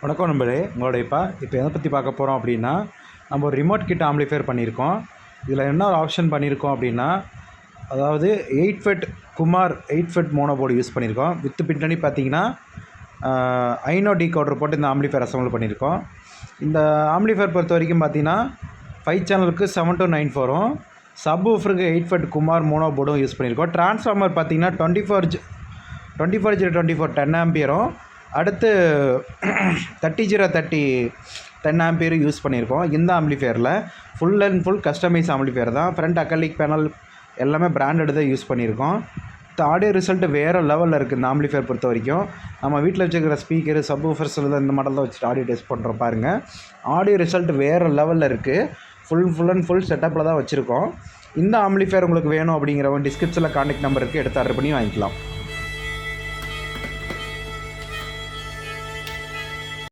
வணக்கம் நண்பர்களே, உங்களோட இப்போ எதை பற்றி பார்க்க போகிறோம் அப்படின்னா, நம்ம ஒரு ரிமோட் கிட் ஆம்பிளிஃபையர் பண்ணியிருக்கோம். இதில் என்ன ஒரு ஆப்ஷன் பண்ணியிருக்கோம் அப்படின்னா, அதாவது 8 ஃபெட் குமார் 8 ஃபெட் மோனோபோர்டு யூஸ் பண்ணியிருக்கோம். பின்னாடி பார்த்தீங்கன்னா ஐனோ டிகோடர் போட்டு இந்த ஆம்பிளிஃபையர் அசம்பிள் பண்ணியிருக்கோம். இந்த ஆம்பிளிஃபையர் பொறுத்த வரைக்கும் பார்த்தீங்கன்னா 5 சேனலுக்கு 7 to 9 வரும். சப் ஊஃபருக்கு 8 ஃபெட் குமார் மோனோபோர்டும் யூஸ் பண்ணியிருக்கோம். டிரான்ஸ்ஃபார்மர் பார்த்தீங்கன்னா 24/24 10 ஆம்பியரும், அடுத்து 30/30 10 ஆம்பியரும் யூஸ் பண்ணியிருக்கோம். இந்த ஆம்பிளிஃபையரில் full and full customise amplifier தான். ஃப்ரண்ட் அக்கலிக் பேனல் எல்லாமே பிராண்டட் தான் யூஸ் பண்ணியிருக்கோம். ஆடியோ ரிசல்ட்டு வேறு லெவலில் இருக்குது. இந்த ஆம்பிளிஃபையர் பொறுத்த வரைக்கும் நம்ம வீட்டில் வச்சுருக்கிற ஸ்பீக்கரு சப் ஊஃபர்ஸில் தான் இந்த மாடல் தான் வச்சுட்டு ஆடியோ டெஸ்ட் பண்ணுறோம். பாருங்கள், ஆடியோ ரிசல்ட் வேறு லெவலில் இருக்குது. ஃபுல் அண்ட் ஃபுல் செட்டப்பில் தான் வச்சுருக்கோம். இந்த ஆம்பிளிஃபையர் உங்களுக்கு வேணும் அப்படிங்கிறவங்க டிஸ்கிரிப்ஷனில் கான்டாக்ட் நம்பர் இருக்குது, எடுத்து ஆர்டர் பண்ணி வாங்கிக்கலாம்.